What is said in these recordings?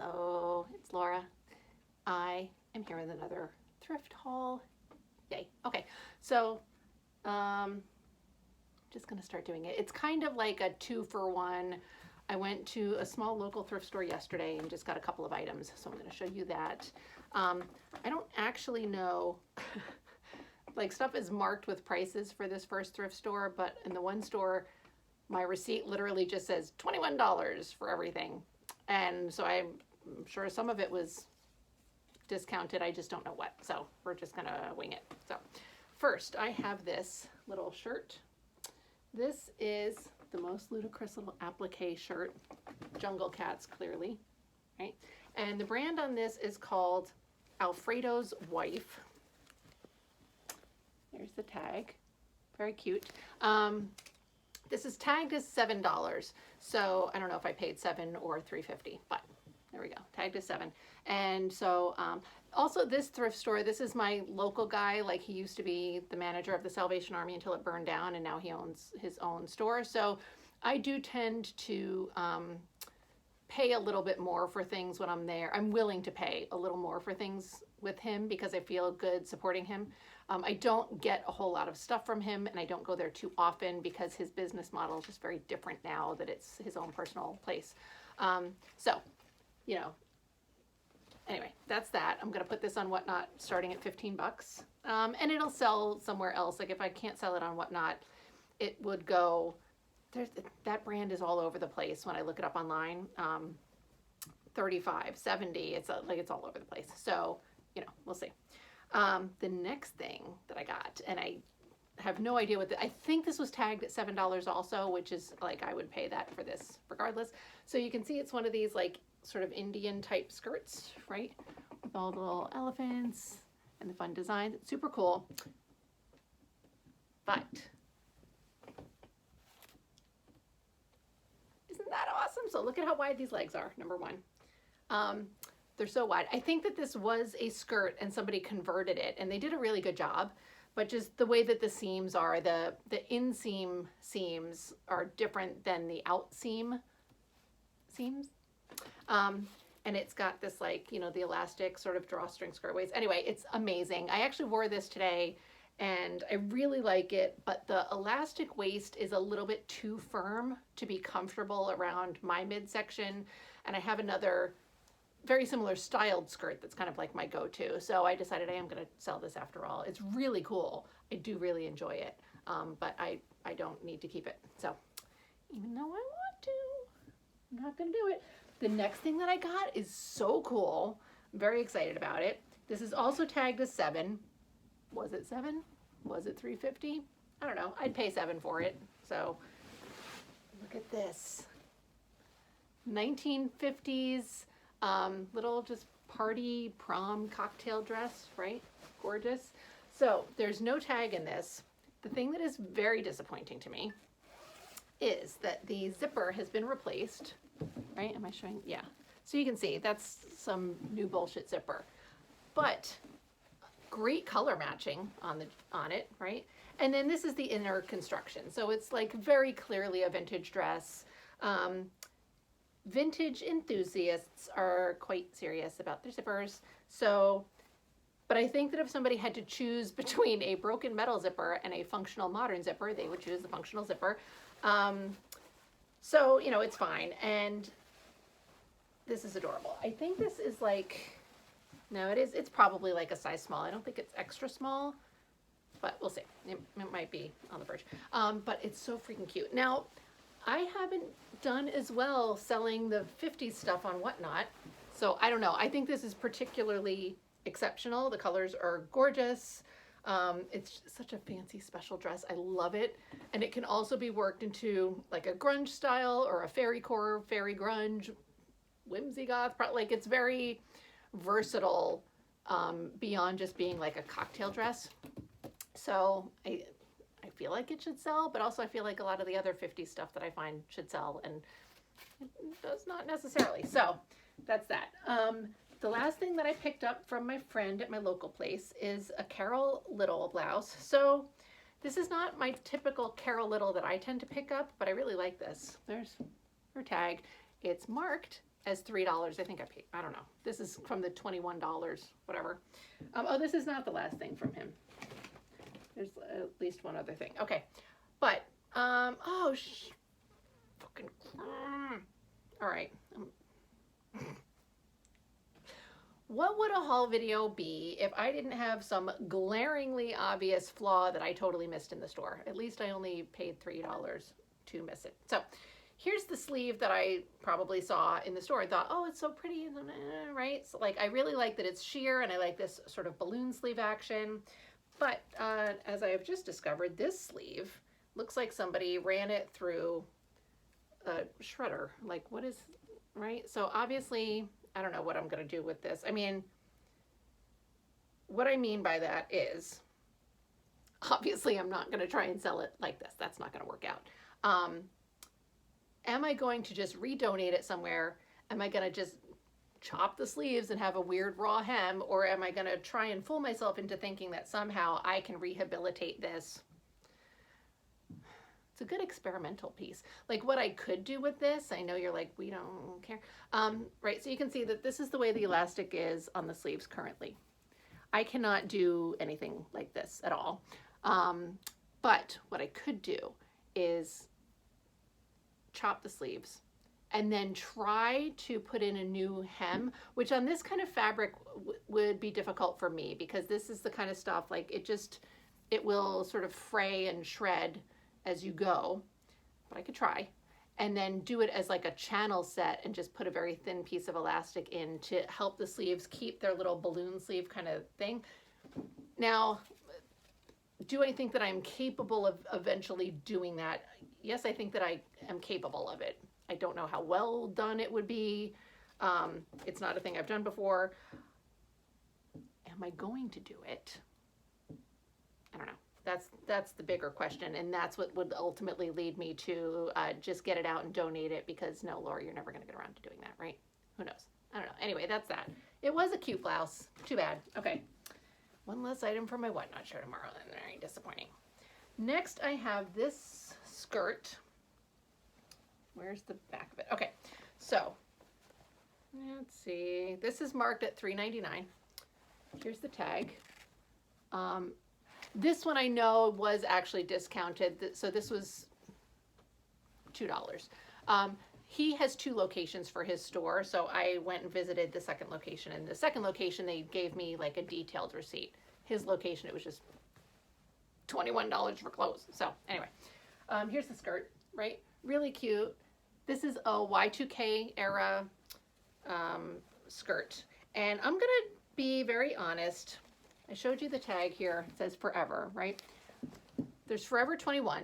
Hello, it's Laura. I am here with another thrift haul. Yay. Okay, so just gonna start doing it. It's kind of like a 2-for-1. I went to a small local thrift store yesterday and just got a couple of items, so I'm gonna show you that. I don't actually know, like stuff is marked with prices for this first thrift store, but in the one store, my receipt literally just says $21 for everything. And so I'm sure some of it was discounted. I just don't know what. So we're just going to wing it. So first I have this little shirt. This is the most ludicrous little applique shirt. Jungle Cats, clearly. Right? And the brand on this is called Alfredo's Wife. There's the tag. Very cute. This is tagged as $7, so I don't know if I paid $7 or $3.50, but there we go, tagged as $7. And so also this thrift store, this is my local guy. Like, he used to be the manager of the Salvation Army until it burned down, and now he owns his own store. So I do tend to pay a little bit more for things when I'm there. I'm willing to pay a little more for things with him because I feel good supporting him. I don't get a whole lot of stuff from him, and I don't go there too often because his business model is just very different now that it's his own personal place. So, you know, anyway, that's that. I'm going to put this on Whatnot starting at 15 bucks. And it'll sell somewhere else. Like if I can't sell it on Whatnot, it would go, that brand is all over the place when I look it up online. 35, 70, it's all over the place. So, you know, we'll see. The next thing that I got, and I have no idea what I think this was tagged at $7 also, which is like, I would pay that for this regardless. So you can see it's one of these like sort of Indian type skirts, right? With all the little elephants and the fun design. It's super cool. But isn't that awesome? So look at how wide these legs are, number one. They're so wide. I think that this was a skirt and somebody converted it, and they did a really good job, but just the way that the seams are, the inseam seams are different than the outseam seams. And it's got this, like, you know, the elastic sort of drawstring skirt waist. Anyway, it's amazing. I actually wore this today and I really like it, but the elastic waist is a little bit too firm to be comfortable around my midsection. And I have another very similar styled skirt that's kind of like my go-to. So I decided I am going to sell this after all. It's really cool. I do really enjoy it, but I don't need to keep it. So even though I want to, I'm not going to do it. The next thing that I got is so cool. I'm very excited about it. This is also tagged as $7. Was it $7? Was it $3.50? I don't know. I'd pay $7 for it. So look at this. 1950s little just party prom cocktail dress, right? Gorgeous. So there's no tag in this. The thing that is very disappointing to me is that the zipper has been replaced, right? Am I showing? Yeah. So you can see that's some new bullshit zipper, but great color matching on it, right? And then this is the inner construction. So it's like very clearly a vintage dress. Vintage enthusiasts are quite serious about their zippers. So, but I think that if somebody had to choose between a broken metal zipper and a functional modern zipper, they would choose the functional zipper. So, you know, it's fine. And this is adorable. I think this is like, no, it's probably like a size small. I don't think it's extra small, but we'll see. It might be on the verge. But it's so freaking cute. Now, I haven't done as well selling the 50s stuff on Whatnot, so I don't know. I think this is particularly exceptional. The colors are gorgeous. It's such a fancy special dress. I love it. And it can also be worked into like a grunge style or a fairy core, fairy grunge, whimsy goth. Like, it's very versatile beyond just being like a cocktail dress. So I feel like it should sell, but also I feel like a lot of the other 50s stuff that I find should sell, and it does not necessarily. So that's that. The last thing that I picked up from my friend at my local place is a Carol Little blouse. So this is not my typical Carol Little that I tend to pick up, but I really like this. There's her tag. It's marked as $3. I think I paid, I don't know. This is from the $21, whatever. Oh, this is not the last thing from him. There's at least one other thing. Okay. But, oh, fucking, all right. What would a haul video be if I didn't have some glaringly obvious flaw that I totally missed in the store? At least I only paid $3 to miss it. So here's the sleeve that I probably saw in the store. I thought, oh, it's so pretty, right? So like, I really like that it's sheer, and I like this sort of balloon sleeve action. But as I have just discovered, this sleeve looks like somebody ran it through a shredder. Like, what is, right? So obviously, I don't know what I'm going to do with this. I mean, what I mean by that is, obviously, I'm not going to try and sell it like this. That's not going to work out. Am I going to just redonate it somewhere? Am I going to just chop the sleeves and have a weird raw hem? Or am I going to try and fool myself into thinking that somehow I can rehabilitate this? It's a good experimental piece. Like what I could do with this, I know you're like, we don't care. Right, so you can see that this is the way the elastic is on the sleeves currently. I cannot do anything like this at all. But what I could do is chop the sleeves and then try to put in a new hem, which on this kind of fabric would be difficult for me, because this is the kind of stuff, like it will sort of fray and shred as you go, but I could try. And then do it as like a channel set and just put a very thin piece of elastic in to help the sleeves keep their little balloon sleeve kind of thing. Now, do I think that I'm capable of eventually doing that? Yes, I think that I am capable of it. I don't know how well done it would be. It's not a thing I've done before. Am I going to do it? I don't know. That's the bigger question, and that's what would ultimately lead me to just get it out and donate it, because no, Laura, you're never going to get around to doing that, right? Who knows? I don't know. Anyway, that's that. It was a cute blouse. Too bad. Okay. One less item for my whatnot show tomorrow. Very disappointing. Next, I have this skirt. Where's the back of it? Okay, so let's see. This is marked at $3.99. Here's the tag. This one I know was actually discounted, so this was $2. He has 2 locations for his store, so I went and visited the second location. And the second location, they gave me like a detailed receipt. His location, it was just $21 for clothes. So anyway, here's the skirt, right? Really cute. This is a Y2K era skirt. And I'm going to be very honest. I showed you the tag here. It says Forever, right? There's Forever 21.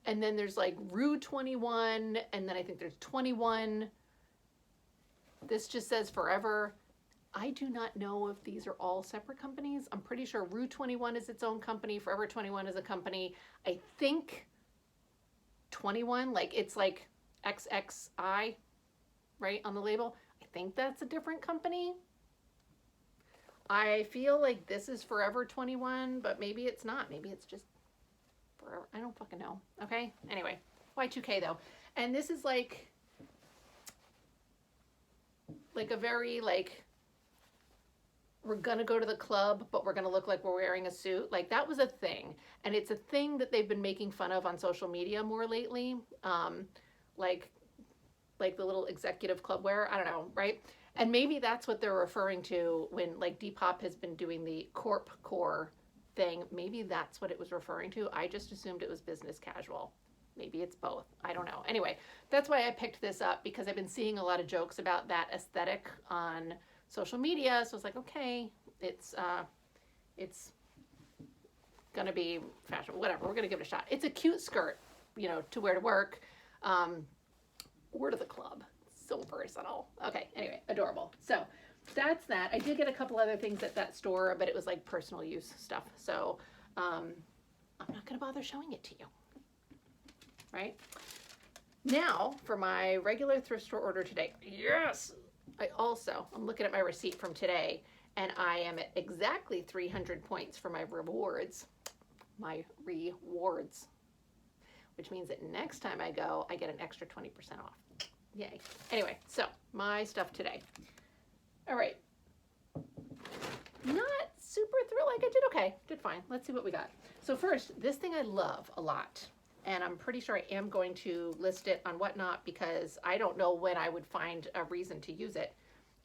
And then there's like Rue 21. And then I think there's 21. This just says Forever. I do not know if these are all separate companies. I'm pretty sure Rue 21 is its own company. Forever 21 is a company. I think 21, like it's like XXI, right, on the label. I think that's a different company. I feel like this is Forever 21, but maybe it's not. Maybe it's just Forever. I don't fucking know. Okay? Anyway, Y2K though. And this is like a very like, we're gonna go to the club, but we're gonna look like we're wearing a suit. Like that was a thing. And it's a thing that they've been making fun of on social media more lately. Like the little executive club wear. I don't know, right? And maybe that's what they're referring to when like Depop has been doing the corp core thing. Maybe that's what it was referring to. I just assumed it was business casual. Maybe it's both. I don't know. Anyway, that's why I picked this up, because I've been seeing a lot of jokes about that aesthetic on social media. So I was like, okay, it's gonna be fashion, whatever. We're gonna give it a shot. It's a cute skirt, you know, to wear to work, or to the club. So versatile. Okay, anyway, adorable. So that's that. I did get a couple other things at that store, but it was like personal use stuff. So I'm not gonna bother showing it to you. Right? Now for my regular thrift store order today. Yes! I'm looking at my receipt from today, and I am at exactly 300 points for my rewards. Which means that next time I go, I get an extra 20% off. Yay. Anyway, so my stuff today. All right. Not super thrilled. Like I did okay. Did fine. Let's see what we got. So first, this thing I love a lot. And I'm pretty sure I am going to list it on Whatnot because I don't know when I would find a reason to use it.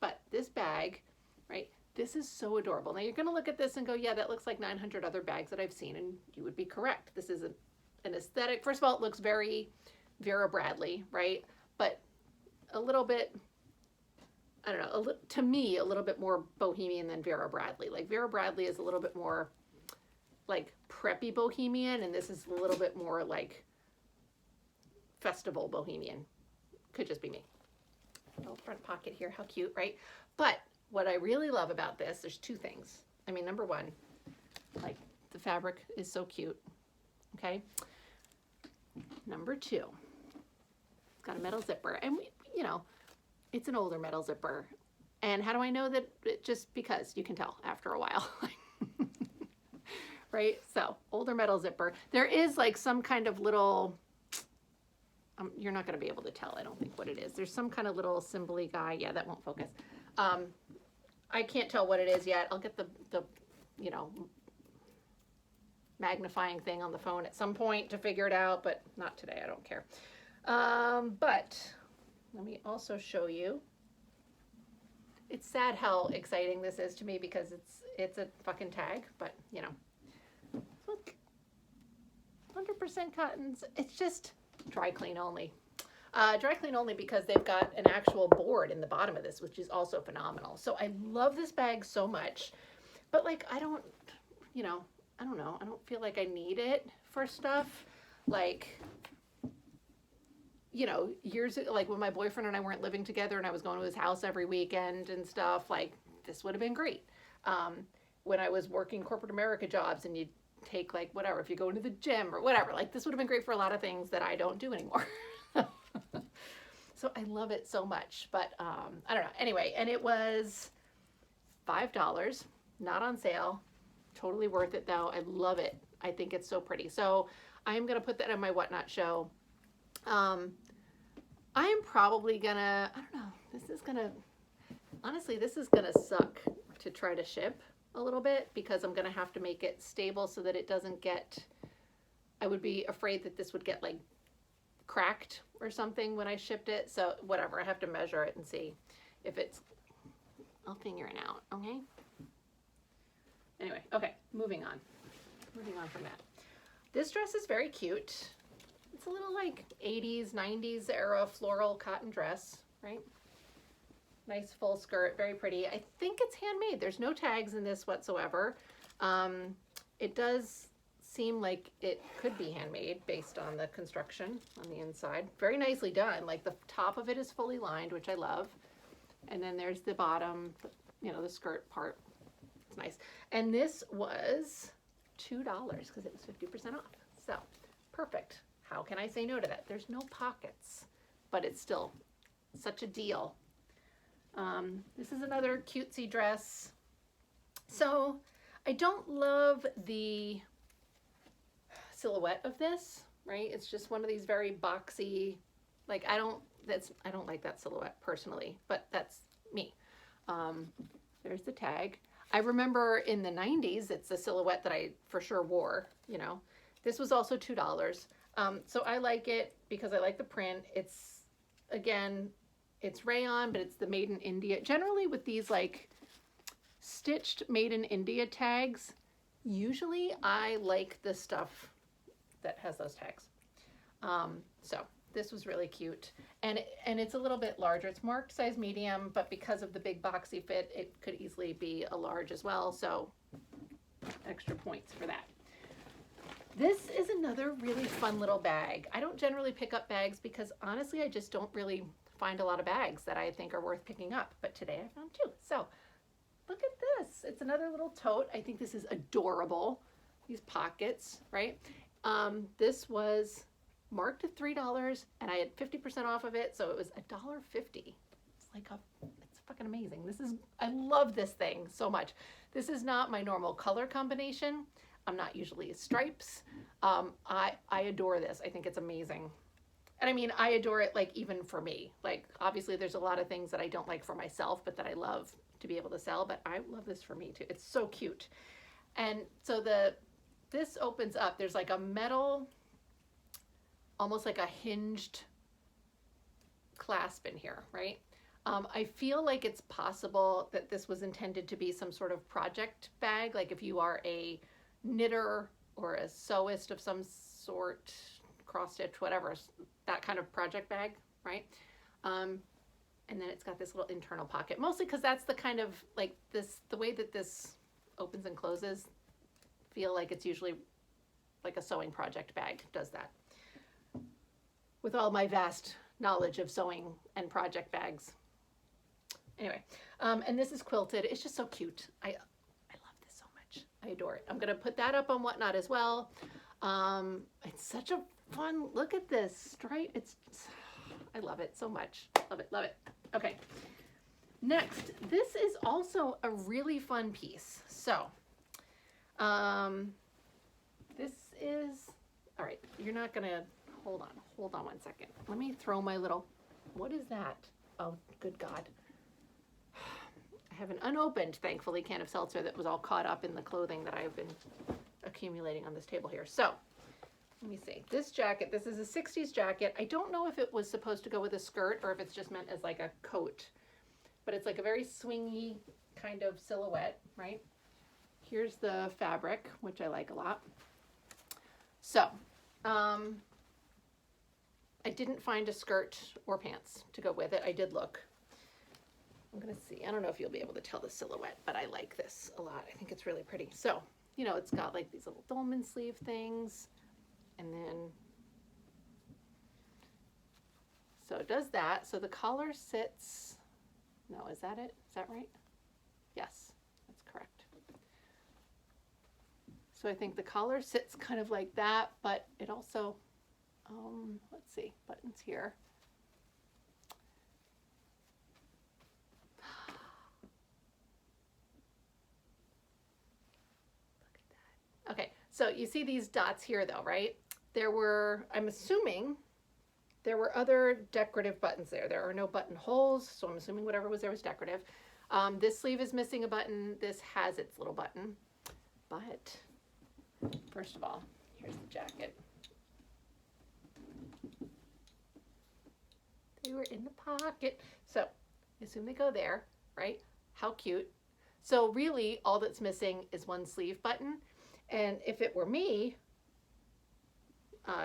But this bag, right, this is so adorable. Now you're going to look at this and go, yeah, that looks like 900 other bags that I've seen. And you would be correct. This is an aesthetic. First of all, it looks very Vera Bradley, right? But a little bit, I don't know, to me, a little bit more bohemian than Vera Bradley. Like Vera Bradley is a little bit more like preppy bohemian, and this is a little bit more like festival bohemian. Could just be me. Little front pocket here, how cute, right? But what I really love about this, there's two things. I mean, number one, like the fabric is so cute, okay? Number two, it's got a metal zipper, and you know, it's an older metal zipper. And how do I know that? Just because you can tell after a while. Right? So, older metal zipper. There is like some kind of little, you're not going to be able to tell, I don't think, what it is. There's some kind of little symbol-y guy. Yeah, that won't focus. I can't tell what it is yet. I'll get the you know, magnifying thing on the phone at some point to figure it out, but not today. I don't care. But let me also show you. It's sad how exciting this is to me because it's a fucking tag, but you know. Look, 100% cottons. It's just dry clean only. Dry clean only because they've got an actual board in the bottom of this, which is also phenomenal. So I love this bag so much, but like I don't, you know, I don't know. I don't feel like I need it for stuff. Like, you know, years like when my boyfriend and I weren't living together and I was going to his house every weekend and stuff, like this would have been great. When I was working corporate America jobs and you'd take like whatever, if you go into the gym or whatever, like this would have been great for a lot of things that I don't do anymore. So I love it so much, but I don't know. Anyway, and it was $5, not on sale. Totally worth it though. I love it. I think it's so pretty. So I am going to put that on my Whatnot show. I am probably gonna, I don't know, this is gonna suck to try to ship a little bit because I'm gonna have to make it stable so that it doesn't get, I would be afraid that this would get like cracked or something when I shipped it. So whatever, I have to measure it and see if it's, I'll figure it out, okay? Anyway, okay, moving on from that. This dress is very cute. It's a little like 80s, 90s era floral cotton dress, right? Nice full skirt, very pretty. I think it's handmade. There's no tags in this whatsoever. It does seem like it could be handmade based on the construction on the inside. Very nicely done. Like the top of it is fully lined, which I love. And then there's the bottom, you know, the skirt part. It's nice. And this was $2 because it was 50% off. So perfect. How can I say no to that? There's no pockets, but it's still such a deal. This is another cutesy dress. So I don't love the silhouette of this, right? It's just one of these very boxy, like I don't like that silhouette personally, but that's me. There's the tag. I remember in the 90s, it's a silhouette that I for sure wore, you know. This was also $2. So I like it because I like the print. It's, again, it's rayon, but it's the made in India. Generally with these like stitched made in India tags, usually I like the stuff that has those tags. So this was really cute. And it's a little bit larger. It's marked size medium, but because of the big boxy fit, it could easily be a large as well. So extra points for that. This is another really fun little bag. I don't generally pick up bags because honestly, I just don't really find a lot of bags that I think are worth picking up. But today I found two. So look at this. It's another little tote. I think this is adorable. These pockets, right? This was marked at $3 and I had 50% off of it. So it was $1.50. It's fucking amazing. I love this thing so much. This is not my normal color combination. I'm not usually stripes. I adore this. I think it's amazing. And I mean, I adore it, like, even for me. Like, obviously there's a lot of things that I don't like for myself, but that I love to be able to sell, but I love this for me too. It's so cute. And so this opens up. There's like a metal, almost like a hinged clasp in here, right? I feel like it's possible that this was intended to be some sort of project bag, like if you are a knitter or a sewist of some sort, cross stitch, whatever, that kind of project bag, right? And then it's got this little internal pocket, mostly because that's the kind of, like, the way that this opens and closes, feel like it's usually like a sewing project bag does that. With all my vast knowledge of sewing and project bags. Anyway, and this is quilted. It's just so cute. I love this so much. I adore it. I'm gonna put that up on Whatnot as well. It's such a fun, look at this stripe. I love it so much. Love it, love it. Okay, next, this is also a really fun piece. So, this is, all right, you're not gonna, hold on 1 second. Let me throw my little, what is that? Oh, good God. I have an unopened, thankfully, can of seltzer that was all caught up in the clothing that I've been accumulating on this table here. So, let me see. This jacket, this is a 60s jacket. I don't know if it was supposed to go with a skirt or if it's just meant as like a coat, but it's like a very swingy kind of silhouette, right? Here's the fabric, which I like a lot. So, I didn't find a skirt or pants to go with it. I did look. I'm gonna see. I don't know if you'll be able to tell the silhouette, but I like this a lot. I think it's really pretty. So, you know, it's got like these little dolman sleeve things, and then, so it does that. So the collar sits, no, is that it? Is that right? Yes, that's correct. So I think the collar sits kind of like that, but it also, let's see, buttons here. Okay, so you see these dots here though, right? There were, I'm assuming, there were other decorative buttons there. There are no buttonholes, so I'm assuming whatever was there was decorative. This sleeve is missing a button. This has its little button. But first of all, here's the jacket. They were in the pocket. So I assume they go there, right? How cute. So really all that's missing is one sleeve button. And if it were me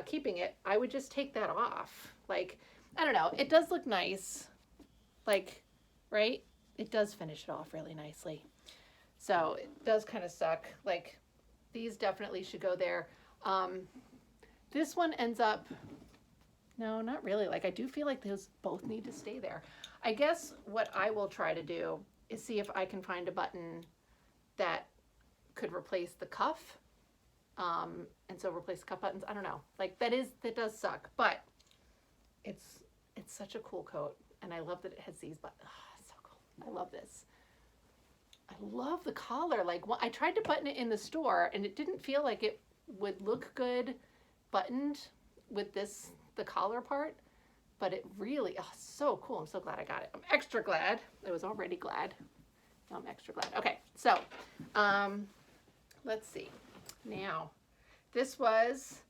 keeping it, I would just take that off. Like, I don't know, it does look nice, like, right? It does finish it off really nicely. So it does kind of suck. Like, these definitely should go there. This one ends up, no, not really. Like, I do feel like those both need to stay there. I guess what I will try to do is see if I can find a button that could replace the cuff, and so replace the cuff buttons. I don't know, like that does suck, but it's such a cool coat, and I love that it has these buttons. Oh, so cool. I love this. I love the collar. Like, I tried to button it in the store, and it didn't feel like it would look good buttoned with the collar part, but it really, oh, so cool. I'm so glad I got it. I'm extra glad. I was already glad. Now I'm extra glad. Okay, so let's see. Now, this was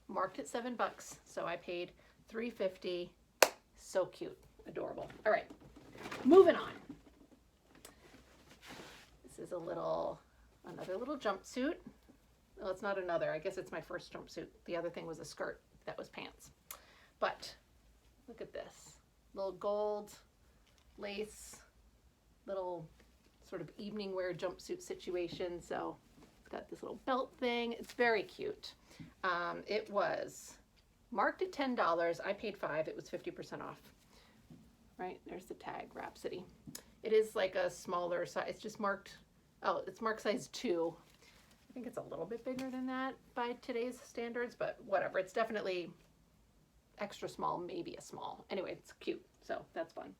marked at $7, so I paid $3.50. So cute, adorable. All right, moving on. This is another little jumpsuit. Well, it's not another. I guess it's my first jumpsuit. The other thing was a skirt that was pants. But look at this little gold lace, little sort of evening wear jumpsuit situation. So it's got this little belt thing. It's very cute. It was marked at $10. I paid $5. It was 50% off. Right, there's the tag, Rhapsody. It is like a smaller size. It's just marked, oh, it's marked size 2. I think it's a little bit bigger than that by today's standards, but whatever. It's definitely extra small, maybe a small. Anyway, it's cute, so that's fun.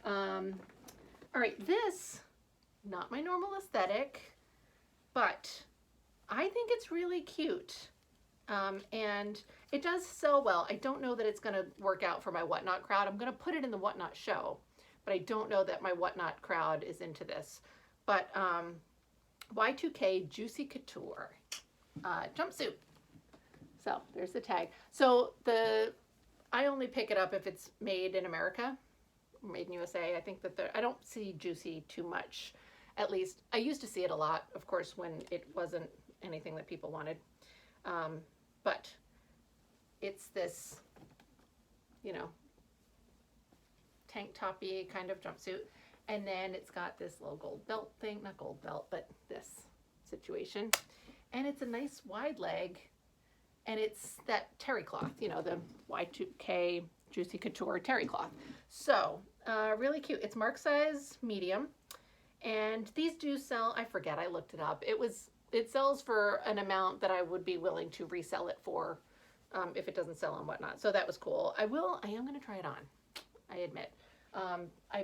All right, this, not my normal aesthetic, but I think it's really cute. And it does sell well. I don't know that it's going to work out for my Whatnot crowd. I'm going to put it in the Whatnot show, but I don't know that my Whatnot crowd is into this. But Y2K Juicy Couture jumpsuit. So there's the tag. So I only pick it up if it's made in America, made in USA. I think that I don't see Juicy too much. At least I used to see it a lot, of course, when it wasn't anything that people wanted. But it's this, you know, tank toppy kind of jumpsuit. And then it's got this little gold belt thing, not gold belt, but this situation. And it's a nice wide leg. And it's that terry cloth, you know, the Y2K Juicy Couture terry cloth. So really cute. It's mark size medium. And these do sell, I forget, I looked it up. It sells for an amount that I would be willing to resell it for if it doesn't sell and whatnot. So that was cool. I am going to try it on, I admit.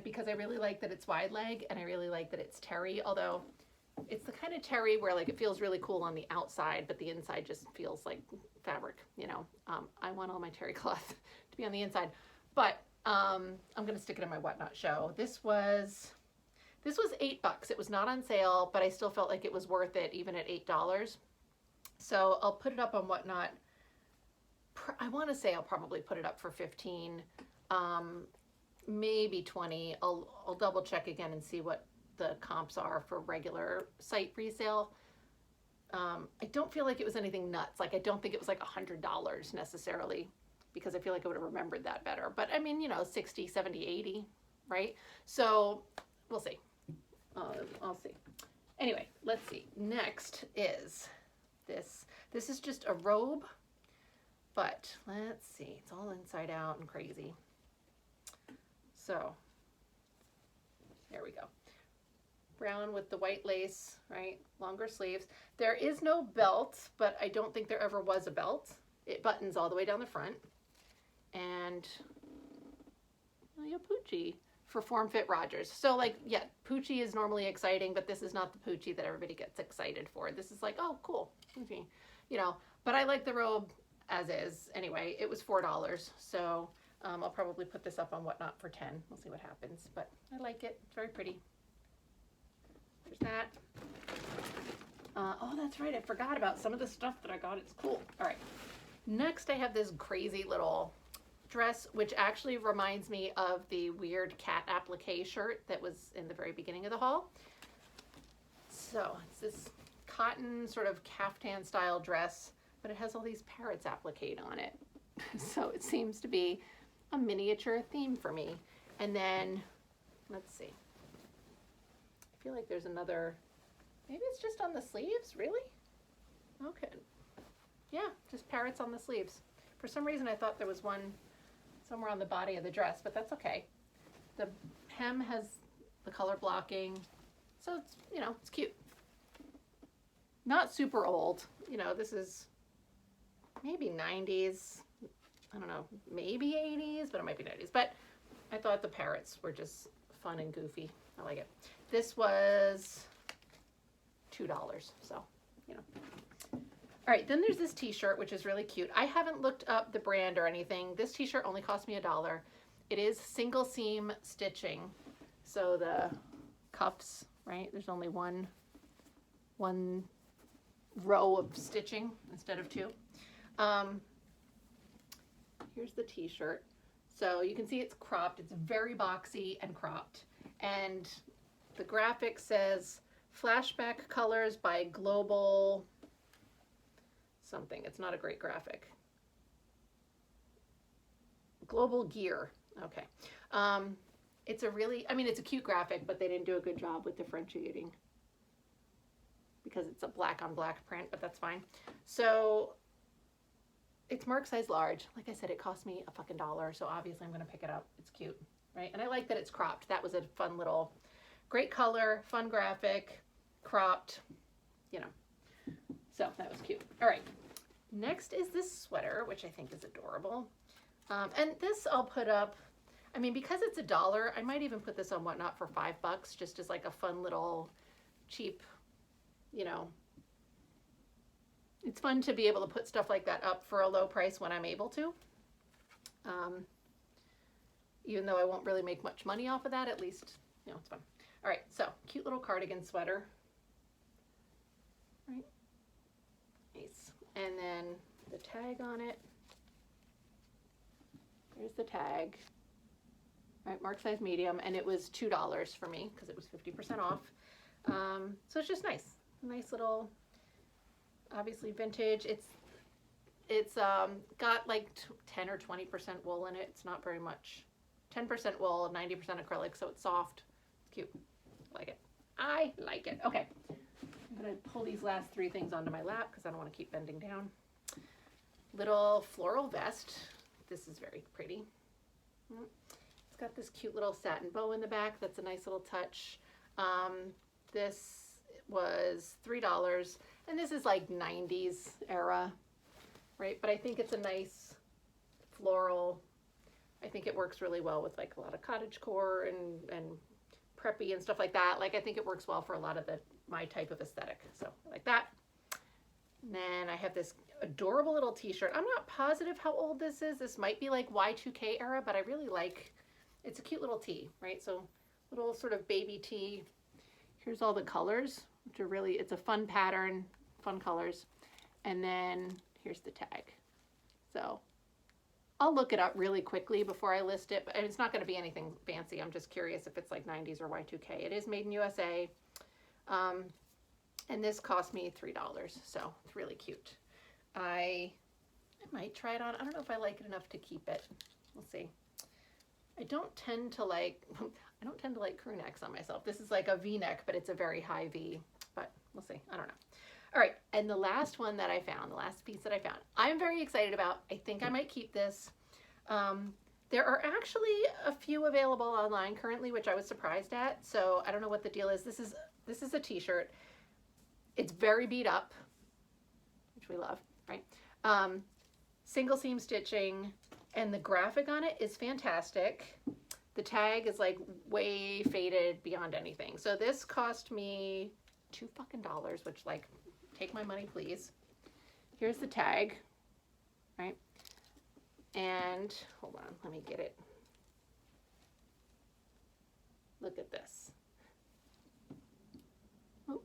Because I really like that it's wide leg and I really like that it's terry, although it's the kind of terry where like it feels really cool on the outside, but the inside just feels like fabric, you know. I want all my terry cloth to be on the inside, but I'm going to stick it in my Whatnot show. This was $8. It was not on sale, but I still felt like it was worth it even at $8. So I'll put it up on Whatnot. I want to say I'll probably put it up for 15, maybe 20. I'll double check again and see what the comps are for regular site resale. I don't feel like it was anything nuts. Like I don't think it was like $100 necessarily, because I feel like I would have remembered that better. But I mean, you know, 60, 70, 80, right? So we'll see. I'll see. Anyway, let's see. Next is this. This is just a robe, but let's see. It's all inside out and crazy. So there we go. Brown with the white lace, right? Longer sleeves. There is no belt, but I don't think there ever was a belt. It buttons all the way down the front. And Poochie for Form Fit Rogers. So like, yeah, Poochie is normally exciting, but this is not the Poochie that everybody gets excited for. This is like, oh, cool, Poochie, you know. But I like the robe as is. Anyway, it was $4, so I'll probably put this up on Whatnot for 10. We'll see what happens, but I like it. It's very pretty. There's that. Oh, that's right. I forgot about some of the stuff that I got. It's cool. All right. Next, I have this crazy little dress, which actually reminds me of the weird cat applique shirt that was in the very beginning of the haul. So it's this cotton sort of caftan style dress, but it has all these parrots appliqued on it. So it seems to be a miniature theme for me. And then, let's see. I feel like there's another, maybe it's just on the sleeves, really? Okay. Yeah, just parrots on the sleeves. For some reason I thought there was one somewhere on the body of the dress, but that's okay. The hem has the color blocking, so it's, you know, it's cute. Not super old, you know, this is maybe 90s, I don't know, maybe 80s, but it might be 90s. But I thought the parrots were just fun and goofy. I like it. This was $2, so, you know. All right, then there's this t-shirt, which is really cute. I haven't looked up the brand or anything. This t-shirt only cost me $1. It is single seam stitching. So the cuffs, right? There's only one row of stitching instead of two. Here's the t-shirt. So you can see it's cropped. It's very boxy and cropped. And the graphic says flashback colors by Global something. It's not a great graphic. Global Gear. Okay. It's a really, I mean, it's a cute graphic, but they didn't do a good job with differentiating because it's a black on black print, but that's fine. So it's mark size large. Like I said, it cost me $1, so obviously I'm going to pick it up. It's cute, right? And I like that it's cropped. That was a fun little, great color, fun graphic, cropped, you know. So that was cute. All right. Next is this sweater, which I think is adorable. And this I'll put up, I mean, because it's $1, I might even put this on Whatnot for $5, just as like a fun little cheap, you know, it's fun to be able to put stuff like that up for a low price when I'm able to. Even though I won't really make much money off of that, at least, you know, it's fun. All right, so cute little cardigan sweater. Right, nice. And then the tag on it. There's the tag. All right, mark size medium, and it was $2 for me because it was 50% off. So it's just nice. Nice little, obviously vintage. It's got like 10 or 20% wool in it. It's not very much. 10% wool, 90% acrylic, so it's soft. It's cute. I like it. I like it. Okay. I'm going to pull these last three things onto my lap because I don't want to keep bending down. Little floral vest. This is very pretty. It's got this cute little satin bow in the back. That's a nice little touch. This was $3, and this is like 90s era, right? But I think it's a nice floral. I think it works really well with like a lot of cottagecore and preppy and stuff like that. Like I think it works well for a lot of my type of aesthetic. So I like that. And then I have this adorable little t-shirt. I'm not positive how old this is. This might be like Y2K era, but I really like, it's a cute little tee, right? So little sort of baby tee. Here's all the colors, which are really, it's a fun pattern, fun colors. And then here's the tag. So I'll look it up really quickly before I list it, but it's not going to be anything fancy. I'm just curious if it's like 90s or Y2K. It is made in USA. And this cost me $3, so it's really cute. I might try it on. I don't know if I like it enough to keep it. We'll see. I don't tend to like crew necks on myself. This is like a V-neck, but it's a very high V, but we'll see. I don't know. All right, and the last one that I found, the last piece that I found, I'm very excited about. I think I might keep this. There are actually a few available online currently, which I was surprised at, so I don't know what the deal is. This is a t-shirt. It's very beat up, which we love, right? Single seam stitching, and the graphic on it is fantastic. The tag is like way faded beyond anything. So this cost me $2 fucking, which like, take my money, please. Here's the tag, right? And hold on, let me get it. Look at this. Oh.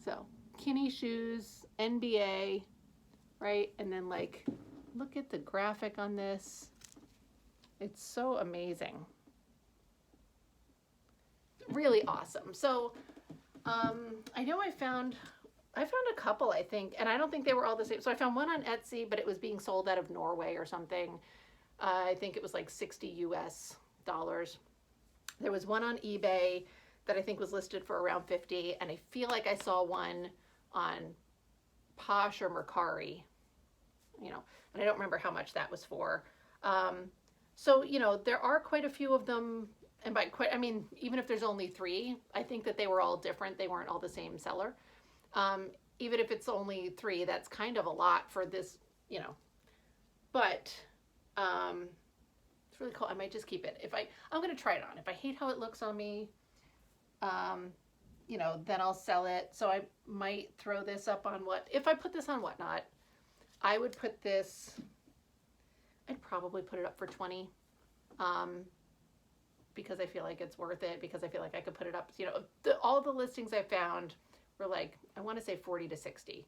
So, Kinney shoes, NBA, right? And then like, look at the graphic on this. It's so amazing. Really awesome. So, I know I found a couple, I think, and I don't think they were all the same. So I found one on Etsy, but it was being sold out of Norway or something. I think it was like $60 US. There was one on eBay that I think was listed for around 50, and I feel like I saw one on Posh or Mercari, you know, and I don't remember how much that was for. So, you know, there are quite a few of them, and by quite, I mean, even if there's only 3, I think that they were all different. They weren't all the same seller. Even if it's only 3, that's kind of a lot for this, you know, but, it's really cool. I might just keep it. I'm going to try it on. If I hate how it looks on me, you know, then I'll sell it. So I might throw this up on if I put this on Whatnot, I would put this, I'd probably put it up for 20, because I feel like it's worth it, because I feel like I could put it up, you know, all the listings I found were like, I want to say 40 to 60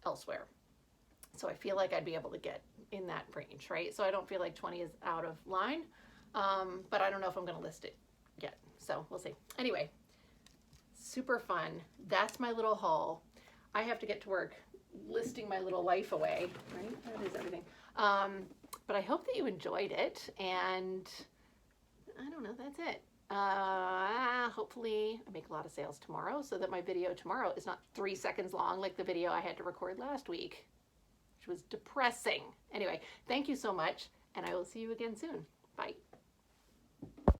elsewhere. So I feel like I'd be able to get in that range, right? So I don't feel like 20 is out of line, but I don't know if I'm going to list it yet. So we'll see. Anyway, super fun. That's my little haul. I have to get to work listing my little life away, right? That is everything. But I hope that you enjoyed it, and I don't know, that's it. Hopefully I make a lot of sales tomorrow so that my video tomorrow is not 3 seconds long like the video I had to record last week, which was depressing. Anyway, thank you so much, and I will see you again soon. Bye.